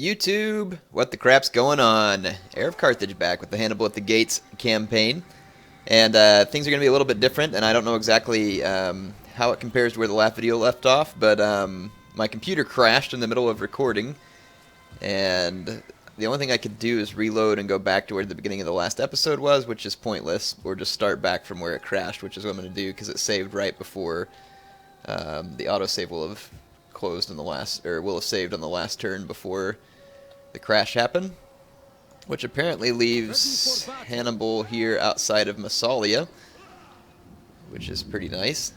YouTube, what the crap's going on? HeirofCarthage back with the Hannibal at the Gates campaign. And things are going to be a little bit different, and I don't know exactly how it compares to where the last video left off, but my computer crashed in the middle of recording, and the only thing I could do is reload and go back to where the beginning of the last episode was, which is pointless, or just start back from where it crashed, which is what I'm going to do, because it saved right before the autosave will have closed in the last, or will have saved on the last turn before the crash happened, which apparently leaves Hannibal here outside of Massalia, which is pretty nice.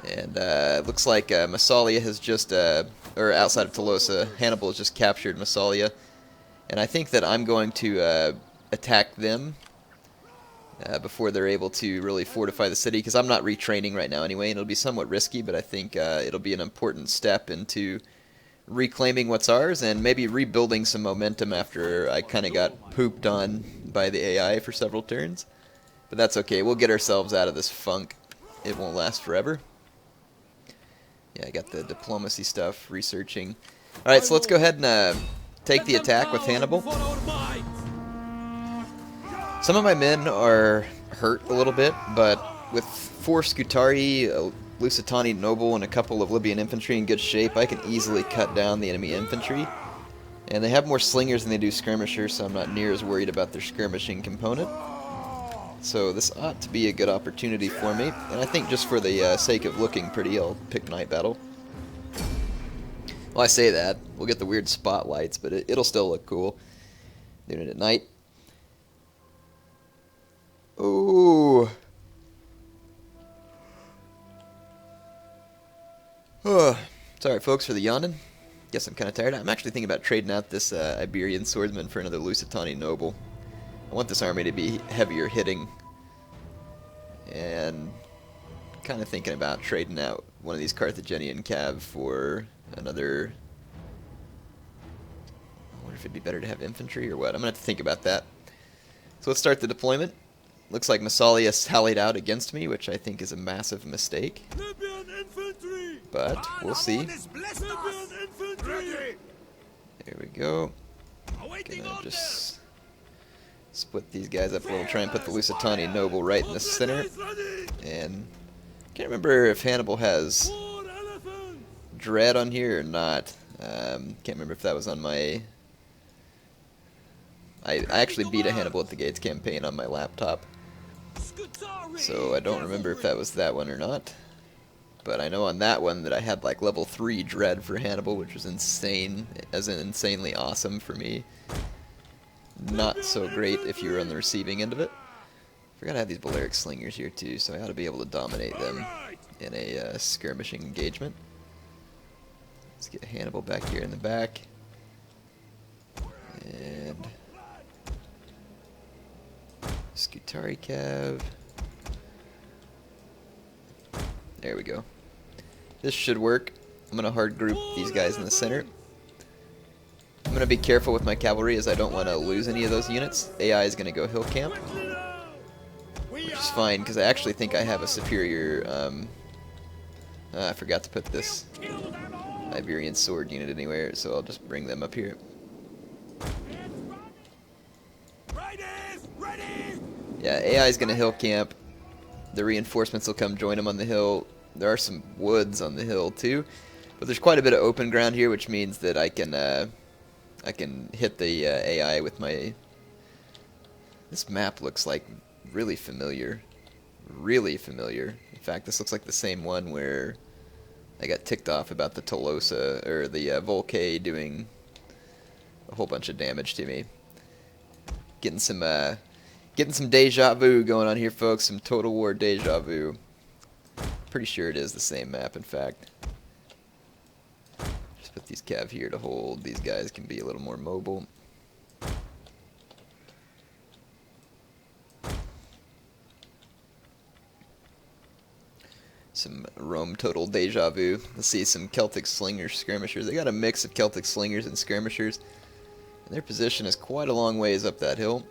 And it looks like Massalia has just, or outside of Tolosa, Hannibal has just captured Massalia, and I think that I'm going to attack them before they're able to really fortify the city, because I'm not retraining right now anyway, and it'll be somewhat risky, but I think it'll be an important step into reclaiming what's ours and maybe rebuilding some momentum after I kind of got pooped on by the AI for several turns. But that's okay, we'll get ourselves out of this funk. It won't last forever. Yeah, I got the diplomacy stuff, researching. Alright, so let's go ahead and take the attack with Hannibal. Some of my men are hurt a little bit, but with 4 Scutari, a Lusitani noble, and a couple of Libyan infantry in good shape, I can easily cut down the enemy infantry. And they have more slingers than they do skirmishers, so I'm not near as worried about their skirmishing component. So this ought to be a good opportunity for me, and I think just for the sake of looking pretty, I'll pick Night Battle. Well, I say that, we'll get the weird spotlights, but it'll still look cool doing it at night. Ooh. Oh, sorry folks for the yawning. Guess I'm kind of tired. I'm actually thinking about trading out this Iberian swordsman for another Lusitani noble. I want this army to be heavier hitting, and kind of thinking about trading out one of these Carthaginian cav for another. I wonder if it'd be better to have infantry or what. I'm gonna have to think about that. So let's start the deployment. Looks like Massalia sallied out against me, which I think is a massive mistake. But we'll see. There we go. Gonna just split these guys up a little, try and put the Lusitani noble right in the center. And can't remember if Hannibal has dread on here or not. Can't remember if that was on my... I actually beat a Hannibal at the Gates campaign on my laptop, so I don't remember if that was that one or not. But I know on that one that I had like level 3 dread for Hannibal, which was insane, as in insanely awesome for me. Not so great if you were on the receiving end of it. Forgot I had these Balearic slingers here too, so I ought to be able to dominate them in a skirmishing engagement. Let's get Hannibal back here in the back. And Scutari Cav. There we go. This should work. I'm going to hard group these guys in the center. I'm going to be careful with my cavalry as I don't want to lose any of those units. AI is going to go hill camp, which is fine because I actually think I have a superior... I forgot to put this Iberian sword unit anywhere, so I'll just bring them up here. Yeah, AI is going to hill camp. The reinforcements will come join them on the hill. There are some woods on the hill too, but there's quite a bit of open ground here, which means that I can hit the AI with my... This map looks like really familiar. Really familiar. In fact, this looks like the same one where I got ticked off about the Tolosa, or the Volcay doing a whole bunch of damage to me. Getting some deja vu going on here, folks. Some Total War deja vu. Pretty sure it is the same map, in fact. Just put these cav here to hold. These guys can be a little more mobile. Some Rome Total deja vu. Let's see some Celtic slingers, skirmishers. They got a mix of Celtic slingers and skirmishers. And their position is quite a long ways up that hill.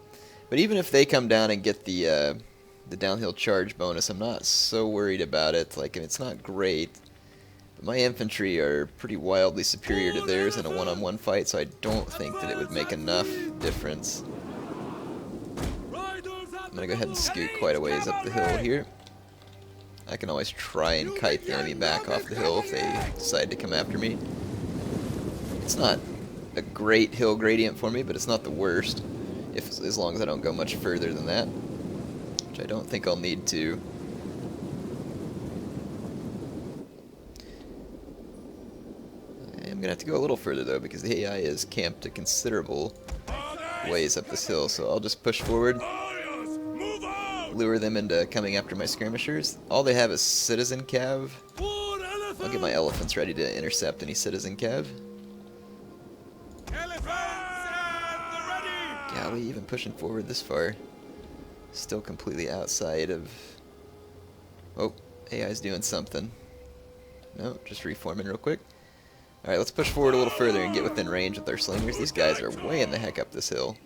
But even if they come down and get the downhill charge bonus, I'm not so worried about it. Like, it's not great, My infantry are pretty wildly superior to theirs in a one-on-one fight, so I don't think that it would make enough difference. I'm going to go ahead and scoot quite a ways up the hill here. I can always try and kite the enemy back off the hill if they decide to come after me. It's not a great hill gradient for me, but it's not the worst, as long as I don't go much further than that, which I don't think I'll need to. I'm going to have to go a little further, though, because the AI is camped a considerable ways up this hill, so I'll just push forward, lure them into coming after my skirmishers. All they have is citizen cav. I'll get my elephants ready to intercept any citizen cav. Golly, even pushing forward this far. Still completely outside of... Oh, AI's doing something. No, just reforming real quick. Alright, let's push forward a little further and get within range with our slingers. These guys are way in the heck up this hill.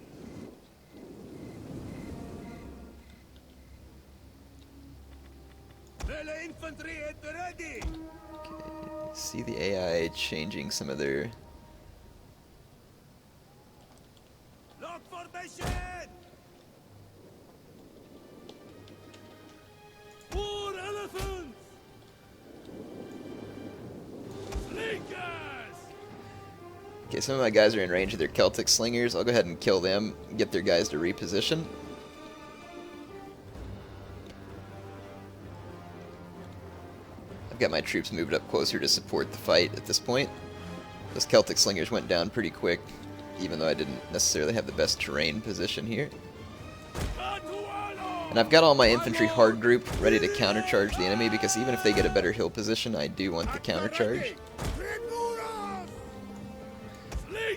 Okay, see the AI changing some of their... Okay, some of my guys are in range of their Celtic slingers. I'll go ahead and kill them, get their guys to reposition. I've got my troops moved up closer to support the fight at this point. Those Celtic slingers went down pretty quick, even though I didn't necessarily have the best terrain position here. And I've got all my infantry hard group ready to countercharge the enemy, because even if they get a better hill position, I do want the countercharge.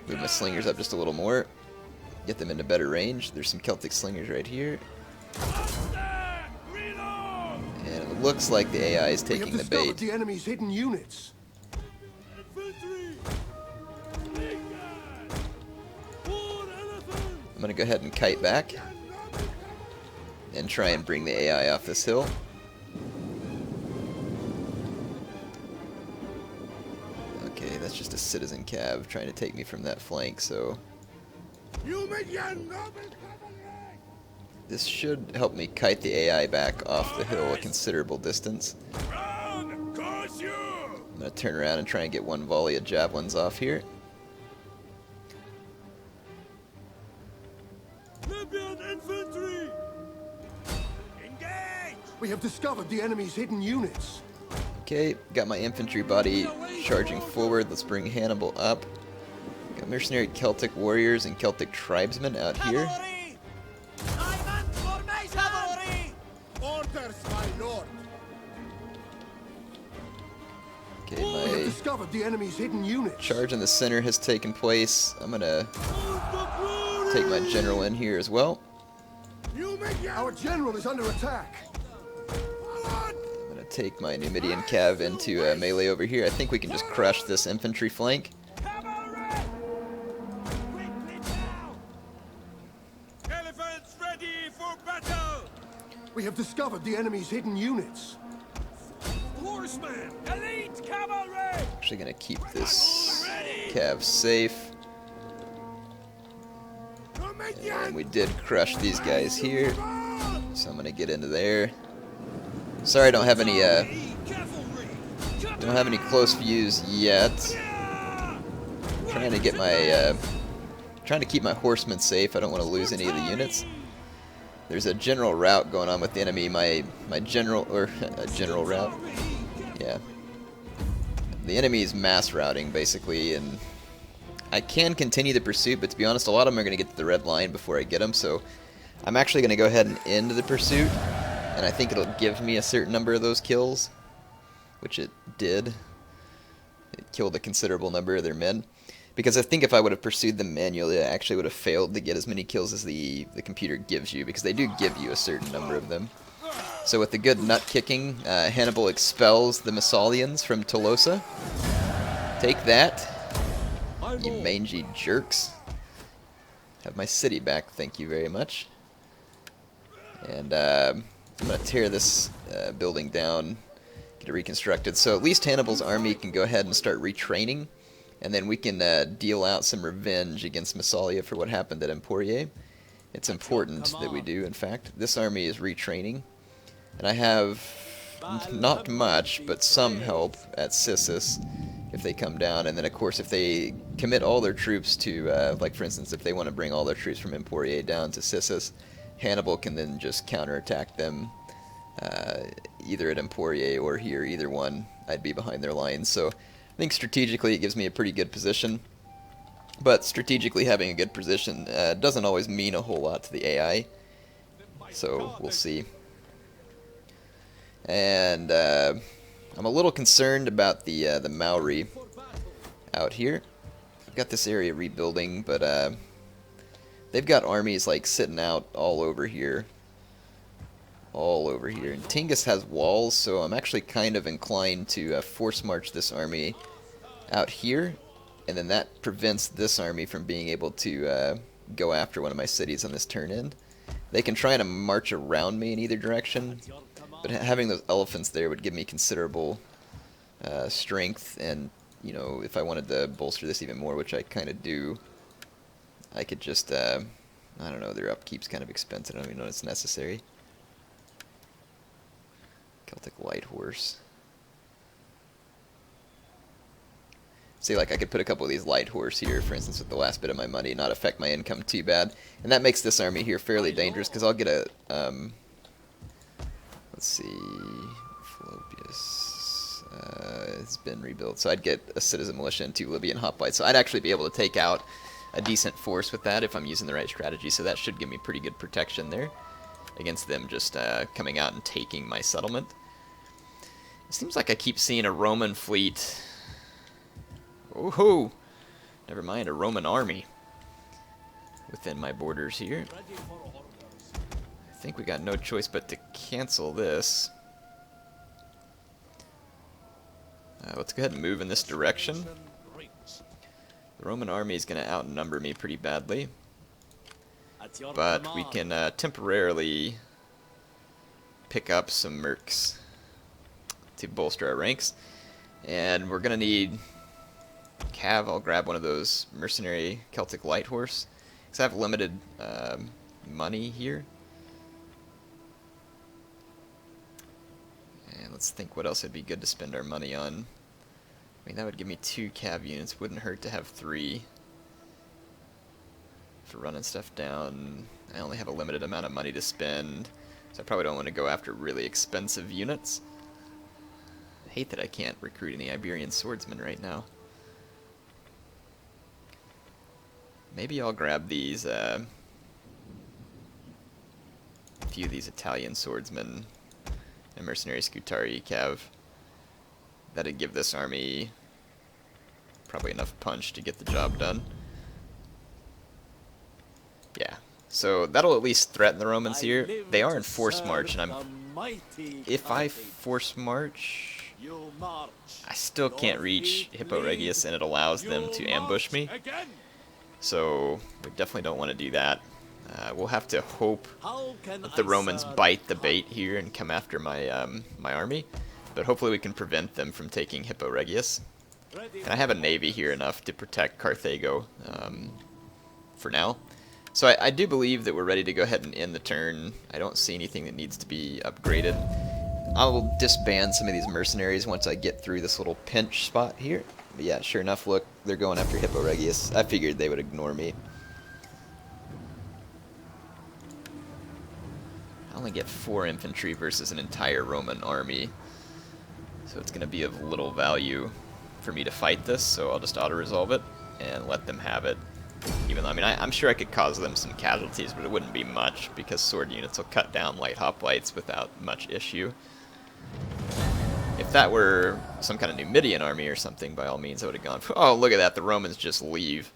Move my slingers up just a little more, get them into better range. There's some Celtic slingers right here. And it looks like the AI is taking the bait. The enemy's hidden units. I'm going to go ahead and kite back and try and bring the AI off this hill. Okay, that's just a citizen cav trying to take me from that flank, so... This should help me kite the AI back off the hill a considerable distance. I'm going to turn around and try and get one volley of javelins off here. We have discovered the enemy's hidden units. Okay, got my infantry body charging forward. Let's bring Hannibal up. Got mercenary Celtic warriors and Celtic tribesmen out here. Okay, my discovered the enemy's hidden units. Charge in the center has taken place. I'm gonna take my general in here as well. Our general is under attack. I'm gonna take my Numidian cav into melee over here. I think we can just crush this infantry flank. Elephants ready for battle. We have discovered the enemy's hidden units. Horsemen, elite cavalry. Actually gonna keep this cav safe. And we did crush these guys here, so I'm gonna get into there. Sorry, I don't have any close views yet. Trying to get my trying to keep my horsemen safe. I don't want to lose any of the units. There's a general rout going on with the enemy. My general, or a general rout. Yeah. The enemy is mass routing basically, and I can continue the pursuit, but to be honest, a lot of them are going to get to the red line before I get them, so I'm actually going to go ahead and end the pursuit, and I think it'll give me a certain number of those kills, which it did. It killed a considerable number of their men, because I think if I would have pursued them manually, I actually would have failed to get as many kills as the computer gives you, because they do give you a certain number of them. So with the good nut kicking, Hannibal expels the Massalians from Tolosa. Take that, you mangy jerks. Have my city back, thank you very much. And I'm going to tear this building down, get get it reconstructed. So at least Hannibal's army can go ahead and start retraining, and then we can deal out some revenge against Massalia for what happened at Emporia. It's important that we do, in fact. This army is retraining, and I have not much, but some help at Sissus if they come down, and then of course if they commit all their troops to, like for instance, if they want to bring all their troops from Emporia down to Sissus, Hannibal can then just counterattack them either at Emporia or here, either one. I'd be behind their lines, so I think strategically it gives me a pretty good position. But strategically having a good position doesn't always mean a whole lot to the AI, so we'll see. And I'm a little concerned about the Maori out here. I've got this area rebuilding, but they've got armies like sitting out all over here. And Tingis has walls, so I'm actually kind of inclined to force march this army out here, and then that prevents this army from being able to go after one of my cities on this turn end. They can try to march around me in either direction, but having those elephants there would give me considerable strength, and you know, if I wanted to bolster this even more, which I kind of do, I could just, I don't know, their upkeep's kind of expensive, I don't even know if it's necessary. Celtic Light Horse. See, like I could put a couple of these light horse here, for instance, with the last bit of my money, not affect my income too bad. And that makes this army here fairly dangerous, because I'll get a, let's see, Philoppius, it's been rebuilt, so I'd get a citizen militia and 2 Libyan hoplites, so I'd actually be able to take out a decent force with that if I'm using the right strategy, so that should give me pretty good protection there against them just coming out and taking my settlement. It seems like I keep seeing a Roman fleet. Oh, never mind, a Roman army within my borders here. I think we got no choice but to cancel this. Let's go ahead and move in this direction. The Roman army is going to outnumber me pretty badly, but we can temporarily pick up some mercs to bolster our ranks, and we're going to need Cav. I'll grab one of those mercenary Celtic Light Horse, because I have limited money here. And let's think what else would be good to spend our money on. I mean, that would give me 2 Cav units. Wouldn't hurt to have 3 for running stuff down. I only have a limited amount of money to spend, so I probably don't want to go after really expensive units. I hate that I can't recruit any Iberian swordsmen right now. Maybe I'll grab these, a few of these Italian swordsmen and mercenary Scutari Cav. That'd give this army probably enough punch to get the job done. Yeah, so that'll at least threaten the Romans here. They are in force march, and if I force march, I still can't reach Hippo Regius, and it allows them to ambush me. So we definitely don't want to do that. We'll have to hope that the Romans bite the bait here and come after my my army, but hopefully we can prevent them from taking Hippo Regius. And I have a navy here enough to protect Carthago for now. So I do believe that we're ready to go ahead and end the turn. I don't see anything that needs to be upgraded. I'll disband some of these mercenaries once I get through this little pinch spot here. But yeah, sure enough, look, they're going after Hippo Regius. I figured they would ignore me. I only get 4 infantry versus an entire Roman army, so it's going to be of little value for me to fight this, so I'll just auto-resolve it and let them have it. Even though, I mean, I'm sure I could cause them some casualties, but it wouldn't be much, because sword units will cut down light hoplites without much issue. If that were some kind of Numidian army or something, by all means I would have gone, oh, look at that, the Romans just leave.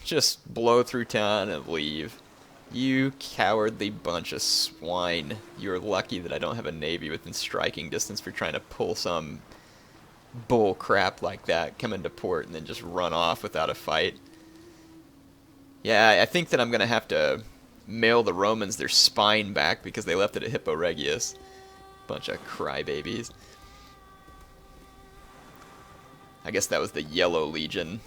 Just blow through town and leave. You cowardly bunch of swine. You're lucky that I don't have a navy within striking distance for trying to pull some bull crap like that, come into port, and then just run off without a fight. Yeah, I think that I'm going to have to mail the Romans their spine back because they left it at Hippo Regius. Bunch of crybabies. I guess that was the Yellow Legion.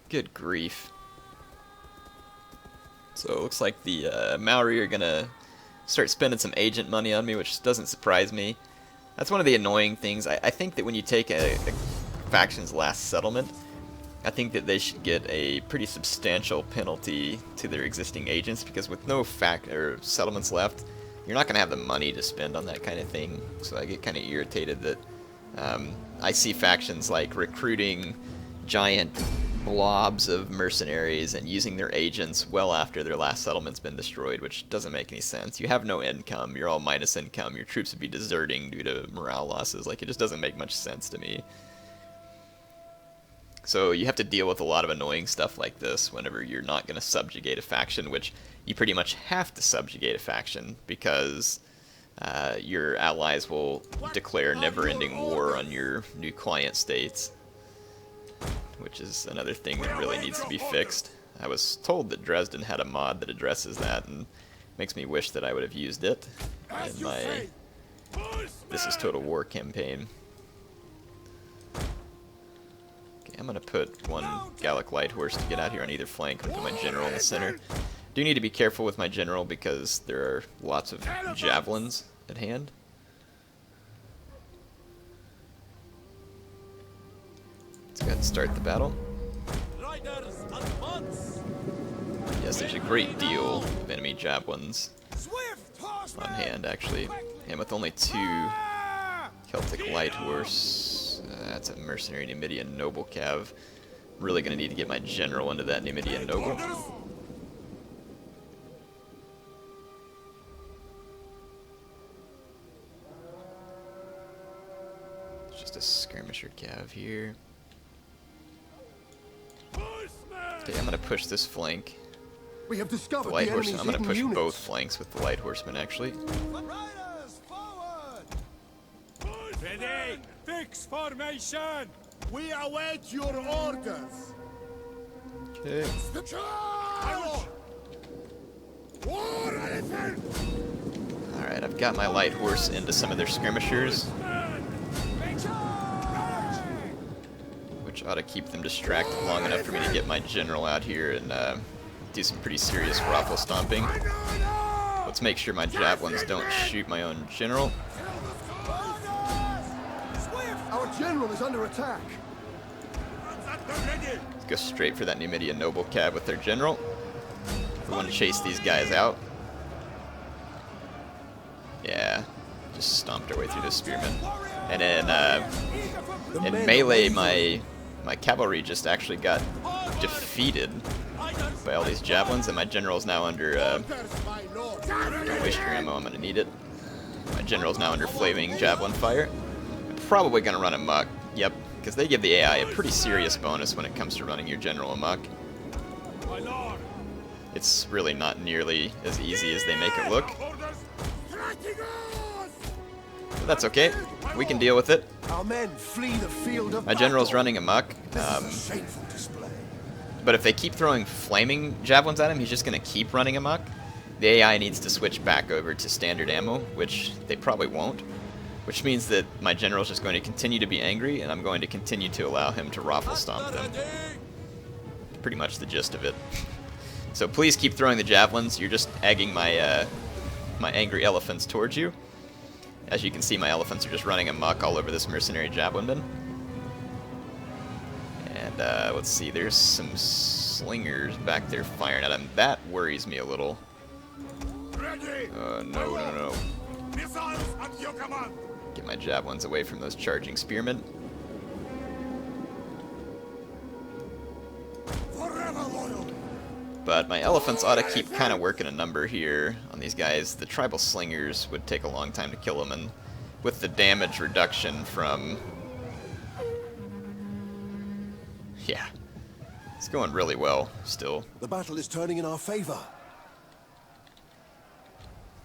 Good grief. So it looks like the Maori are gonna start spending some agent money on me, which doesn't surprise me. That's one of the annoying things. I think that when you take a faction's last settlement, I think that they should get a pretty substantial penalty to their existing agents, because with no settlements left, you're not going to have the money to spend on that kind of thing. So I get kind of irritated that I see factions like recruiting giant blobs of mercenaries and using their agents well after their last settlement's been destroyed, which doesn't make any sense. You have no income, you're all minus income, your troops would be deserting due to morale losses. Like, it just doesn't make much sense to me. So you have to deal with a lot of annoying stuff like this whenever you're not going to subjugate a faction, which you pretty much have to subjugate a faction, because your allies will declare never-ending war on your new client states, which is another thing that really needs to be fixed. I was told that Dresden had a mod that addresses that, and makes me wish that I would have used it in my This is Total War campaign. I'm going to put one Gallic Light Horse to get out here on either flank and put my general in the center. Do need to be careful with my general because there are lots of javelins at hand. Let's go ahead and start the battle. Yes, there's a great deal of enemy javelins on hand, actually. And with only 2 Celtic Light Horse, that's a mercenary Numidian Noble Cav. Really going to need to get my general into that Numidian Noble. It's just a skirmisher Cav here. Okay, I'm going to push this flank. We have discovered The Light the Horseman. I'm going to push units. both flanks with the Light Horseman, actually. Ready! Fix formation! We await your orders. Okay. Charge! War elephant! Alright, I've got my Light Horse into some of their skirmishers, which ought to keep them distracted long enough for me to get my general out here and do some pretty serious raffle stomping. Let's make sure my javelins don't shoot my own general. Our general is under attack. Let's go straight for that Numidian Noble Cav with their general. We want to chase these guys out. Yeah, just stomped our way through this spearman. And then in melee, my cavalry just actually got defeated by all these javelins, and my general's now under. Don't waste your ammo, I'm gonna need it. My general's now under flaming javelin fire. I'm probably gonna run amok. Yep, because they give the AI a pretty serious bonus when it comes to running your general amok. It's really not nearly as easy as they make it look. But that's okay. We can deal with it. Our men flee the field of My general's battle. running amok. This is a shameful display. But if they keep throwing flaming javelins at him, he's just going to keep running amok. The AI needs to switch back over to standard ammo, which they probably won't. Which means that my general's just going to continue to be angry, and I'm going to continue to allow him to raffle stomp them. Pretty much the gist of it. So please keep throwing the javelins. You're just egging my my angry elephants towards you. As you can see, my elephants are just running amok all over this mercenary javelinman. And let's see, there's some slingers back there firing at him. That worries me a little. No. Missiles at your command! Get my javelins away from those charging spearmen. Forever loyal! But my elephants ought to keep kind of working a number here on these guys. The tribal slingers would take a long time to kill them, and with the damage reduction from... Yeah, it's going really well still. The battle is turning in our favor.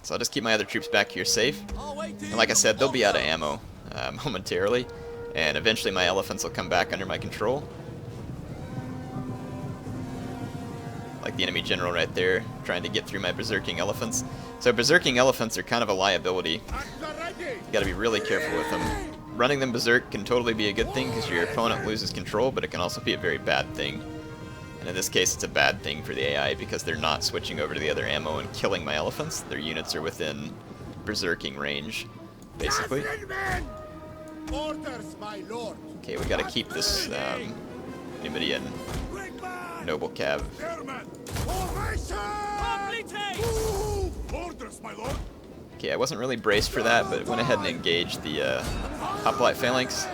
So I'll just keep my other troops back here safe. And like I said, they'll be out of ammo momentarily, and eventually my elephants will come back under my control. Like the enemy general right there, trying to get through my berserking elephants. So berserking elephants are kind of a liability. You gotta be really careful with them. running them berserk can totally be a good thing because your opponent loses control, but it can also be a very bad thing. And in this case, it's a bad thing for the AI because they're not switching over to the other ammo and killing my elephants. Their units are within berserking range, basically. Orders, my lord. Okay, we gotta keep this Numidian noble cav. Orders, my lord. Okay, I wasn't really braced for that, but went ahead and engaged the hoplite phalanx.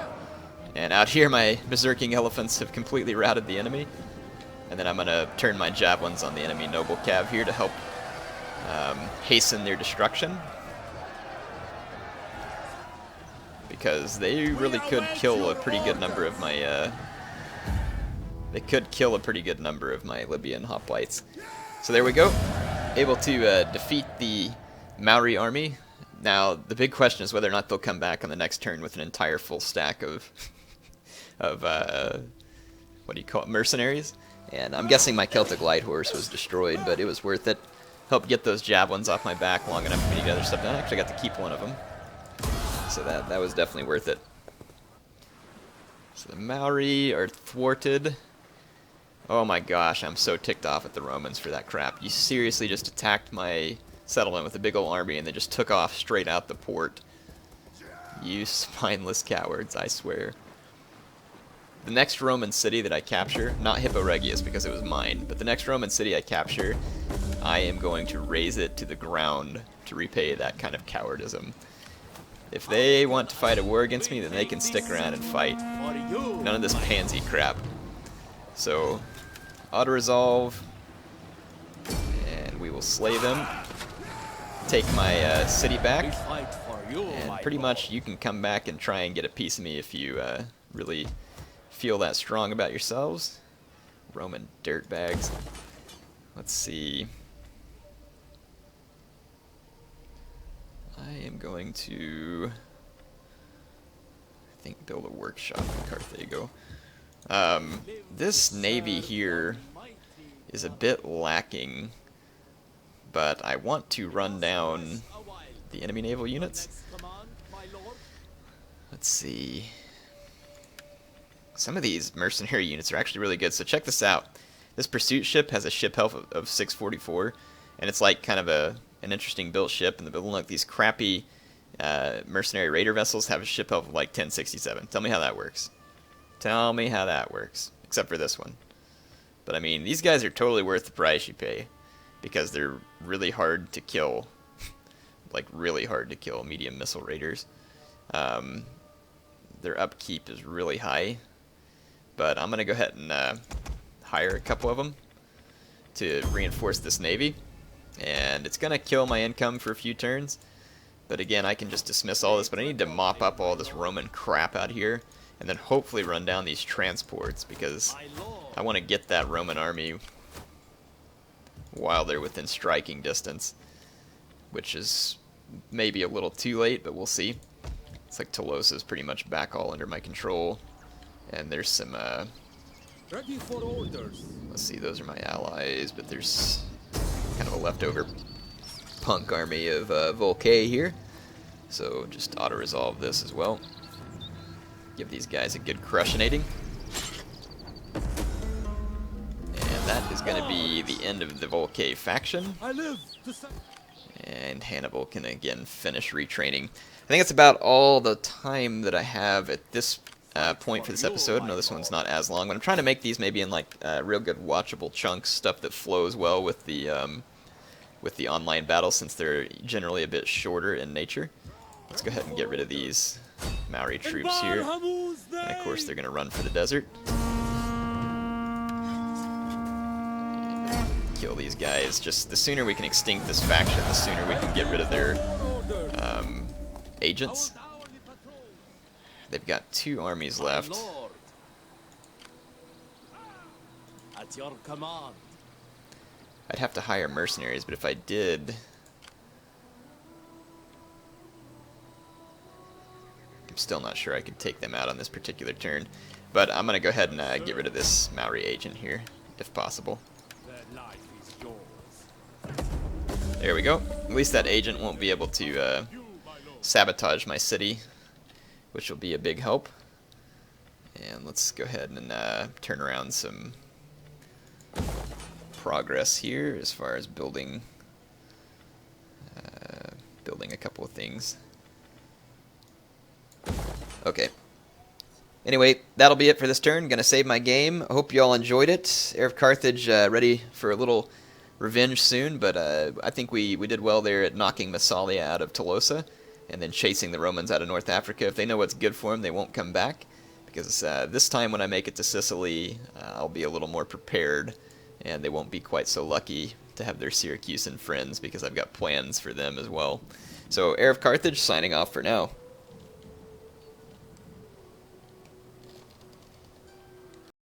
And out here, my berserking elephants have completely routed the enemy. And then I'm gonna turn my javelins on the enemy noble cav here to help hasten their destruction. Because they really could kill a pretty good number of my Libyan hoplites. So there we go, able to defeat the Maori army. Now the big question is whether or not they'll come back on the next turn with an entire full stack of what do you call it, mercenaries. And I'm guessing my Celtic light horse was destroyed, but it was worth it. Helped get those javelins off my back long enough for me to get other stuff done. I actually got to keep one of them. So that was definitely worth it. So the Maori are thwarted. Oh my gosh, I'm so ticked off at the Romans for that crap. You seriously just attacked my settlement with a big old army and they just took off straight out the port. You spineless cowards, I swear. The next Roman city that I capture, not Hippo Regius because it was mine, but the next Roman city I capture, I am going to raze it to the ground to repay that kind of cowardism. If they want to fight a war against me, then they can stick around and fight. None of this pansy crap. So, auto-resolve, and we will slay them. Take my city back, and pretty much you can come back and try and get a piece of me if you really feel that strong about yourselves. Roman dirtbags. Let's see. I am going to, I think, build a workshop in Carthago. This navy here is a bit lacking, but I want to run down the enemy naval units. Let's see. Some of these mercenary units are actually really good, so check this out. This pursuit ship has a ship health of 644, and it's like kind of an interesting built ship, and look, these crappy mercenary raider vessels have a ship health of like 1067. Tell me how that works. Tell me how that works. Except for this one. But I mean, these guys are totally worth the price you pay, because they're really hard to kill. Like, really hard to kill medium missile raiders. Their upkeep is really high. But I'm going to go ahead and hire a couple of them to reinforce this navy. And it's going to kill my income for a few turns. But again, I can just dismiss all this. But I need to mop up all this Roman crap out here. And then hopefully run down these transports. Because I want to get that Roman army while they're within striking distance. Which is maybe a little too late, but we'll see. It's like Tolosa's pretty much back all under my control. And there's some, Ready for orders. let's see, those are my allies, but there's kind of a leftover punk army of Volcae here. So just auto-resolve this as well. Give these guys a good crushinating. And that is going to be the end of the Volcae faction. I live to And Hannibal can again finish retraining. I think that's about all the time that I have at this point for this episode. I know this one's not as long, but I'm trying to make these maybe in like real good watchable chunks, stuff that flows well with the online battles since they're generally a bit shorter in nature. Let's go ahead and get rid of these Maori troops here. And of course they're going to run for the desert. Kill these guys. Just the sooner we can extinct this faction, the sooner we can get rid of their agents. They've got 2 armies left. At your command. I'd have to hire mercenaries, but if I did, I'm still not sure I could take them out on this particular turn. But I'm going to go ahead and get rid of this Maori agent here, if possible. The life is yours. There we go. At least that agent won't be able to sabotage my city which will be a big help. And let's go ahead and turn around some progress here as far as building a couple of things. Okay. Anyway, that'll be it for this turn. Gonna save my game. Hope you all enjoyed it. Heir of Carthage ready for a little revenge soon, but I think we did well there at knocking Massalia out of Tolosa and then chasing the Romans out of North Africa. If they know what's good for them, they won't come back, because this time when I make it to Sicily, I'll be a little more prepared, and they won't be quite so lucky to have their Syracusan friends, because I've got plans for them as well. So, Heir of Carthage signing off for now.